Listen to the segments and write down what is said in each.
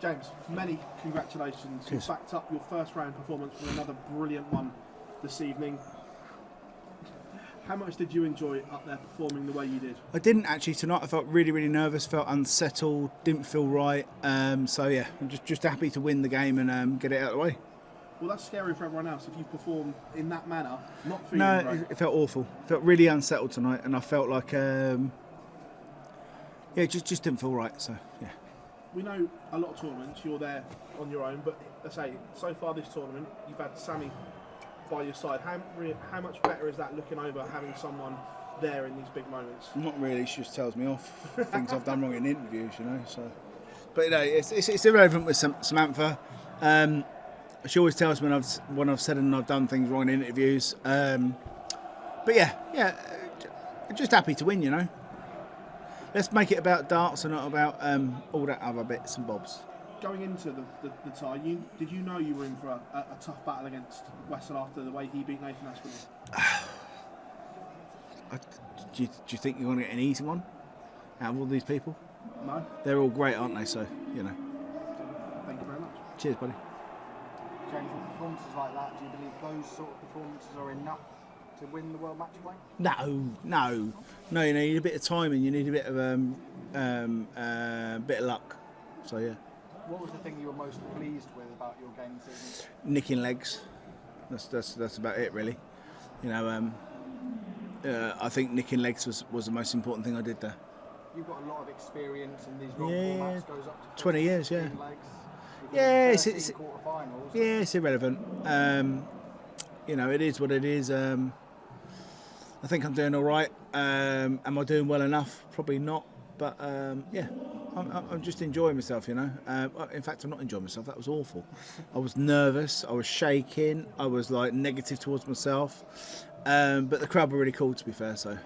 James, many congratulations. You backed up your first round performance with another brilliant one this evening. How much did you enjoy up there performing the way you did? I didn't actually tonight. I felt really, really nervous, felt unsettled, didn't feel right. So yeah, I'm just happy to win the game and get it out of the way. Well, that's scary for everyone else if you perform in that manner, not feeling great. No, it felt awful. Felt really unsettled tonight, and I felt like just didn't feel right. So yeah. We know a lot of tournaments you're there on your own, but let's say so far this tournament you've had Sammy by your side. How much better is that looking over having someone there in these big moments? Not really. She just tells me off things I've done wrong in interviews, you know. So, but you know, it's irrelevant with Samantha. She always tells me when I've said and I've done things wrong in interviews. But yeah, just happy to win, you know. Let's make it about darts and not about all that other bits and bobs. Going into the tie, did you know you were in for a tough battle against Wessel after the way he beat Nathan Aspinall? Do you think you're going to get an easy one out of all these people? No. They're all great, aren't they? So, you know. Thank you very much. Cheers, buddy. James, with performances like that, do you believe those sort of performances are enough to win the World Matchplay? No. You need a bit of timing. You need a bit of bit of luck. So yeah. What was the thing you were most pleased with about your game this season? Nicking legs. That's about it, really. You know, I think nicking legs was the most important thing I did there. You've got a lot of experience in these long formats. Goes up to 20 years, yeah. Legs. Yeah, it's quarterfinals. Yeah, it's irrelevant. You know, it is what it is. I think I'm doing all right. Am I doing well enough? Probably not. But yeah, I'm just enjoying myself, you know. In fact, I'm not enjoying myself. That was awful. I was nervous. I was shaking. I was like negative towards myself. But the crowd were really cool, to be fair. So.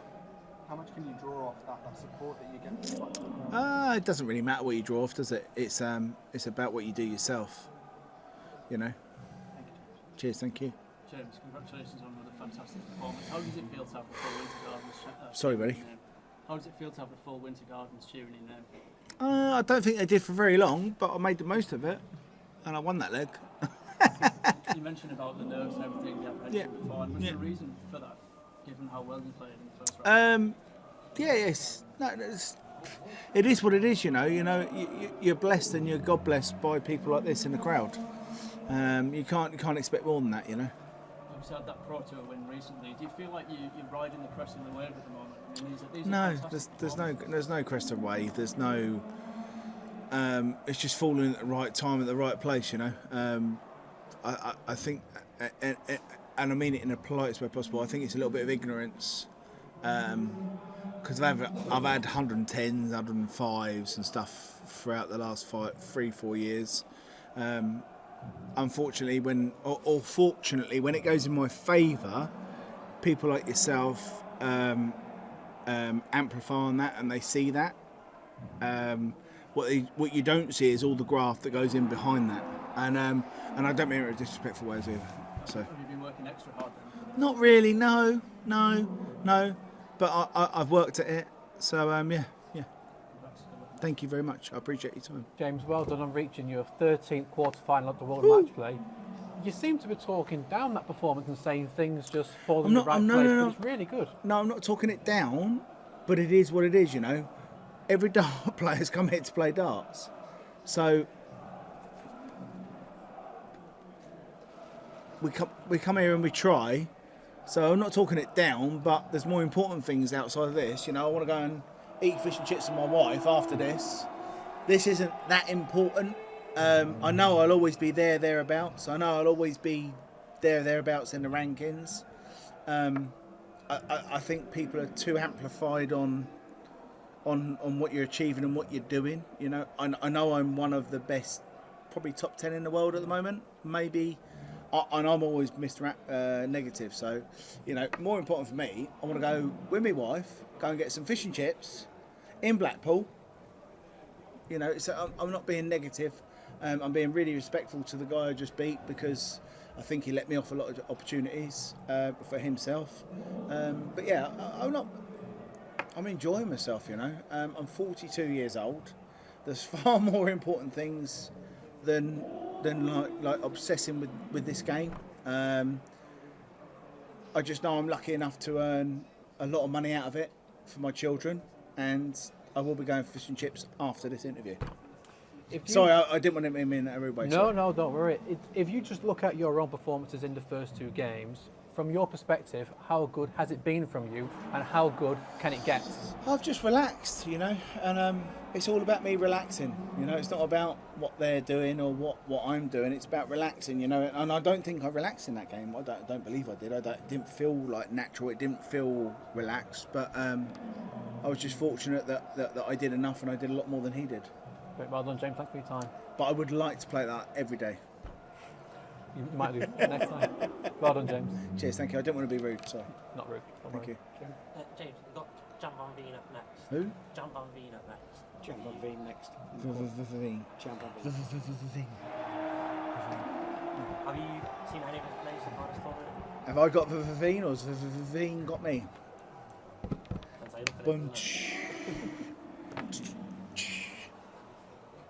How much can you draw off that support that you get from the crowd? It doesn't really matter what you draw off, does it? It's about what you do yourself. You know. Thank you. Cheers. Thank you. James, congratulations on another fantastic performance. How does it feel to have the full Winter Gardens? Sorry, buddy. How does it feel to have the full Winter Gardens cheering in there? I don't think they did for very long, but I made the most of it, and I won that leg. You mentioned about the nerves and everything you had mentioned before. And was there a reason for that, given how well you played in the first round? Yes. No, it is what it is, you know. You're blessed and you're God blessed by people like this in the crowd. You can't expect more than that, you know. You've had that Pro Tour win recently. Do you feel like you're riding the crest of the wave at the moment? I mean, these No, there's no crest of wave. There's no. It's just falling at the right time at the right place, you know. I think, and I mean it in the politest way possible. I think it's a little bit of ignorance, because I've had 110s, 105s and stuff throughout the last 3-4 years. Unfortunately, or fortunately, when it goes in my favour, people like yourself amplify on that, and they see that. What you don't see is all the graft that goes in behind that, and I don't mean it in a disrespectful way either. So. Have you been working extra hard then? Not really, no. But I've worked at it, so yeah. Thank you very much. I appreciate your time. James, well done on reaching your 13th quarterfinal at the World Matchplay. You seem to be talking down that performance and saying things just fall in the right place, but it's really good. No, I'm not talking it down, but it is what it is, you know. Every dart player's come here to play darts. So we come here and we try. So I'm not talking it down, but there's more important things outside of this. You know, I want to go and eat fish and chips with my wife after this. This isn't that important. I know I'll always be thereabouts. I know I'll always be thereabouts in the rankings. I think people are too amplified on what you're achieving and what you're doing. You know, I know I'm one of the best, probably top 10 in the world at the moment, maybe. And I'm always Mr. Negative. So, you know, more important for me, I want to go with my wife, go and get some fish and chips in Blackpool. You know, so I'm not being negative. I'm being really respectful to the guy I just beat, because I think he let me off a lot of opportunities for himself. But yeah, I'm enjoying myself, you know. I'm 42 years old. There's far more important things than like obsessing with this game. I just know I'm lucky enough to earn a lot of money out of it for my children, and I will be going for fish and chips after this interview. Sorry, I didn't want to mean in that way. No, don't worry. If you just look at your own performances in the first 2 games, from your perspective, how good has it been from you, and how good can it get? I've just relaxed, and it's all about me relaxing. It's not about what they're doing or what I'm doing. It's about relaxing, and I don't think I relaxed in that game. I don't believe I did. It didn't feel like natural. It didn't feel relaxed, but I was just fortunate that I did enough, and I did a lot more than he did. Great, well done, James. Thanks for your time. But I would like to play that every day. You might do next time. Well done, James. Cheers, thank you. I didn't want to be rude, sorry. Not rude. Thank you. James, we've got Jan Van Veen up next. Who? Jan Van Veen up next. Jan Van Veen next. Veen. Jan Van Veen. Have you seen any of his plays so far this tournament? Have I got Veen or has Veen got me? Depends how you look at it, Bunch. doesn't it?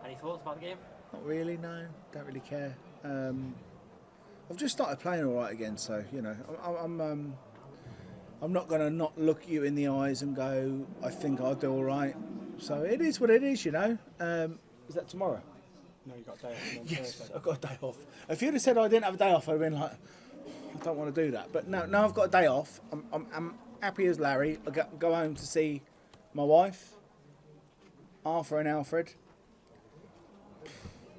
Any thoughts about the game? Not really, no. Don't really care. I've just started playing all right again, so I'm not going to not look you in the eyes and go, I think I'll do all right. So it is what it is, Is that tomorrow? No, you got a day off. On Yes, Thursday. I've got a day off. If you'd have said I didn't have a day off, I'd have been like, I don't want to do that. But now I've got a day off. I'm happy as Larry. I go home to see my wife, Arthur and Alfred.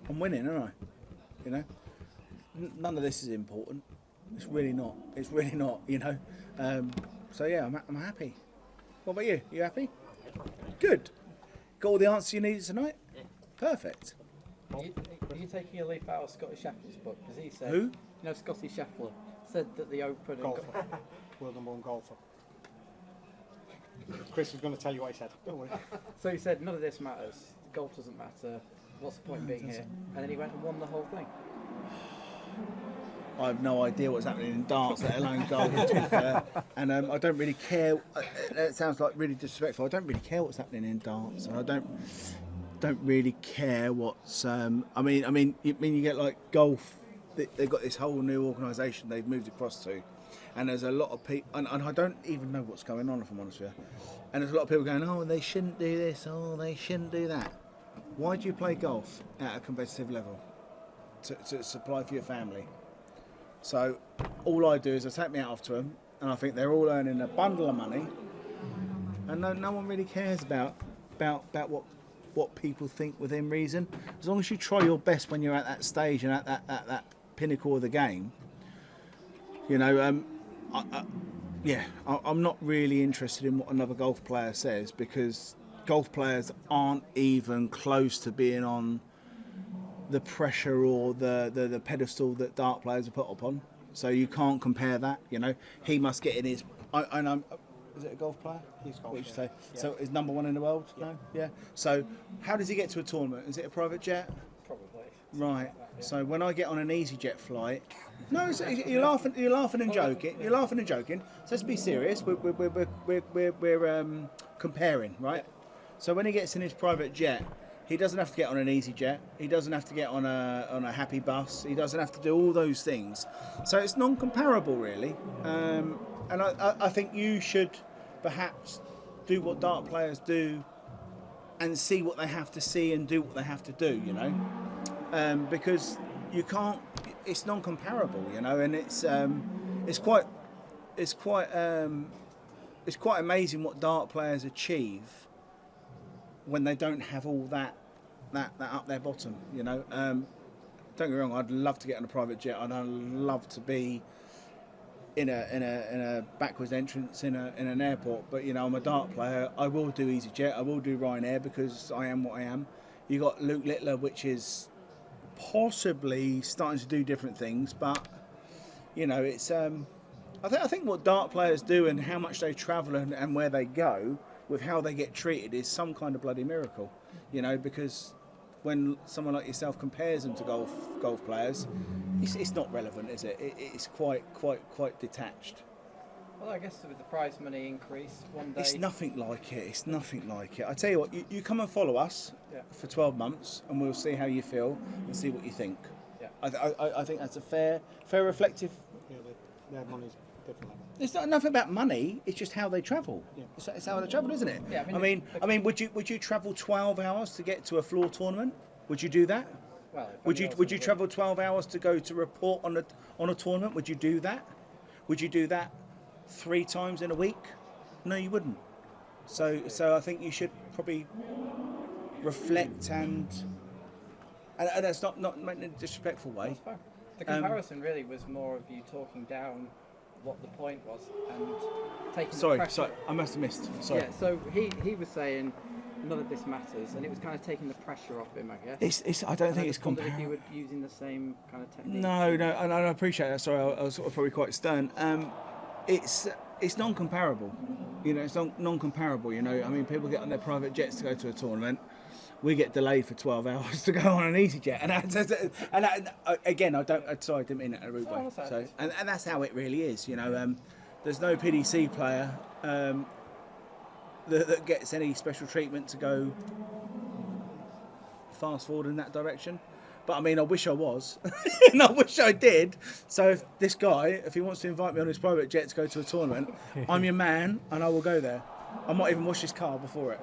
I'm winning, aren't I? None of this is important. It's really not. So yeah, I'm happy. What about you? You happy? Good. Got all the answers you needed tonight? Yeah. Perfect. Are you taking a leaf out of Scotty Scheffler's book? Because he said, Who? Scotty Scheffler said that the Open... Golfer. World number 1 golfer. Chris was going to tell you what he said. Don't worry. So he said, none of this matters. Golf doesn't matter. What's the point in being here? And then he went and won the whole thing. I have no idea what's happening in darts, let alone golf, to be fair. And I don't really care. It sounds like really disrespectful. I don't really care what's happening in darts, and I don't really care what's. You get like golf. They've got this whole new organisation they've moved across to, and there's a lot of people, and I don't even know what's going on, if I'm honest with you. And there's a lot of people going, oh, they shouldn't do this, oh, they shouldn't do that. Why do you play golf at a competitive level? To supply for your family. So all I do is I take me out off to them, and I think they're all earning a bundle of money, and no one really cares about what people think within reason. As long as you try your best when you're at that stage and at that pinnacle of the game, I'm not really interested in what another golf player says, because golf players aren't even close to being on the pressure or the pedestal that dart players are put upon. So you can't compare that. He must get in his. Is it a golf player? He's golf. What would you say? Yeah. So is number 1 in the world? Yeah. No? Yeah. So how does he get to a tournament? Is it a private jet? Probably. Right. So when I get on an EasyJet flight, no, you're laughing and joking. You're laughing and joking. So let's be serious. We're comparing, right? So when he gets in his private jet, he doesn't have to get on an EasyJet. He doesn't have to get on a happy bus. He doesn't have to do all those things. So it's non-comparable, really. And I think you should perhaps do what dart players do and see what they have to see and do what they have to do. Because you can't. It's non-comparable, and it's quite amazing what dart players achieve when they don't have all that up their bottom. Don't get me wrong. I'd love to get on a private jet. I'd love to be in a backwards entrance in an airport. But I'm a dart player. I will do EasyJet. I will do Ryanair because I am what I am. You got Luke Littler, which is possibly starting to do different things, but it's. I think what dart players do and how much they travel and where they go with how they get treated is some kind of bloody miracle, because when someone like yourself compares them to golf players, it's not relevant, is it? It's quite detached. Well, I guess with the prize money increase one day. It's nothing like it. It's nothing like it. I tell you what, you come and follow us for 12 months, and we'll see how you feel and see what you think. Yeah. I think that's a fair, reflective. Yeah, their money's different. It's not nothing about money. It's just how they travel. Yeah. It's how they travel, isn't it? Yeah, I mean, would you travel 12 hours to get to a floor tournament? Would you do that? Well, Would you travel 12 hours to go to report on a tournament? Would you do that? Would you do that 3 times in a week? No, you wouldn't. So I think you should probably reflect and that's not in a disrespectful way. That's fine. The comparison really was more of you talking down what the point was and taking the pressure. Sorry, I must have missed. Sorry. Yeah, so he was saying none of this matters, and it was kind of taking the pressure off him, I guess. It's I don't think it's comparable. If comparable. you were using the same kind of technique. No, and I appreciate that. Sorry, I was sort of probably quite stern. It's non-comparable. You know, it's non-comparable. You know, I mean, people get on their private jets to go to a tournament. We get delayed for 12 hours to go on an EasyJet, and again, I didn't mean it in a rude way. So, and that's how it really is. You know, there's no PDC player that gets any special treatment to go fast forward in that direction. But I mean, I wish I was, and I wish I did. So if this guy, if he wants to invite me on his private jet to go to a tournament, I'm your man, and I will go there. I might even wash his car before it.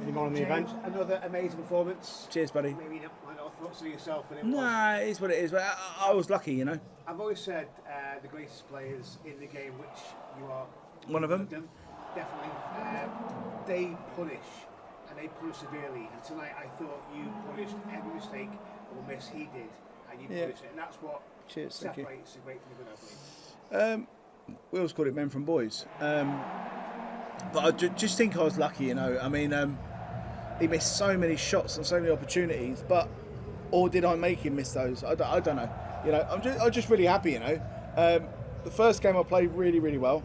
Any more on the event? Another amazing performance. Cheers, buddy. Maybe you might not have thought so yourself, but it Nah, it is what it is. But I was lucky, you know. I've always said the greatest players in the game, which you are One of them. Definitely. They punish, and they punish severely. And tonight I thought you punished every mistake or miss he did, and you punished it. And that's what separates the great from the good, I believe. We always called it men from boys. But I just think I was lucky, you know. I mean, he missed so many shots and so many opportunities, or did I make him miss those? I don't know. You know, I'm just really happy, you know. The first game I played really, really well,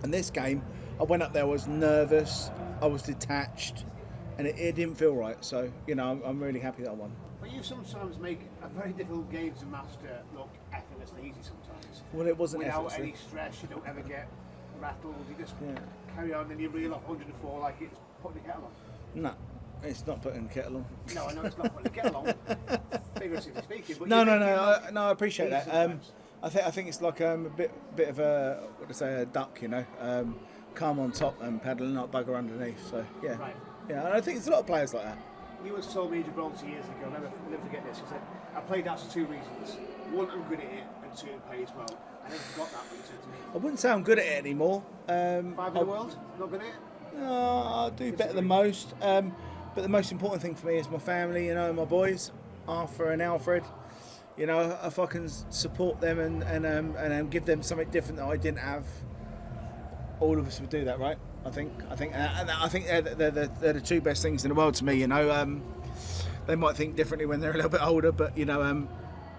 and this game I went up there, I was nervous, I was detached, and it didn't feel right. So, you know, I'm really happy that I won. But you sometimes make a very difficult game to master look effortlessly easy sometimes. Well, it wasn't without effortless. any stress, you don't ever get rattled. You just carry on, and you reel off 104 like it's putting the kettle on. No, it's not putting the kettle on. No, I know it's not putting the kettle on, figuratively speaking. But No, I appreciate that. I think it's like a bit of a a duck, you know, calm on top and paddling, not bugger underneath. So yeah, yeah. And I think there's a lot of players like that. You once told me in Gibraltar years ago, I'll never forget this. He said, I played that for 2 reasons. One, I'm good at it, and 2, it pays well. I never forgot that when you said to me. I wouldn't say I'm good at it anymore. 5 in the world? Not good at it? No, I'll do better than most. But the most important thing for me is my family, you know, my boys, Arthur and Alfred. You know, if I can support them and give them something different that I didn't have, all of us would do that, right? I think they're the 2 best things in the world to me. You know, they might think differently when they're a little bit older, but you know,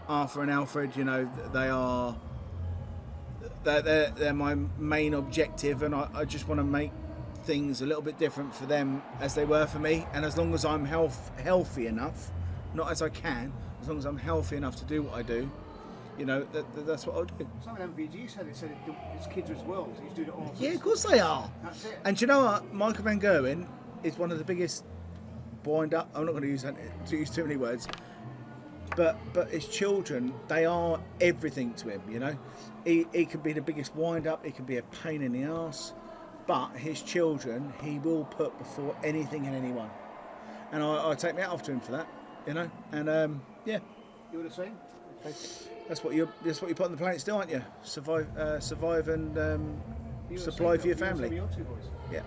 Arthur and Alfred, you know, they're my main objective, and I just want to make things a little bit different for them as they were for me. And as long as I'm healthy enough, not as I can, as long as I'm healthy enough to do what I do, you know, that's what I'll do. Something MVG said, his kids are his world. He's doing it all. Yeah, of course they are. That's it. And do you know what? Michael Van Gerwen is one of the biggest wind-up. I'm not going to use too many words, but his children, they are everything to him. You know, he can be the biggest wind-up. He can be a pain in the arse, but his children, he will put before anything and anyone. And I take me out off to him for that. You know, and yeah. You were the same. Okay. That's what you put on the planet still, aren't you? Survive and supply for your family. Your 2 boys. Yeah.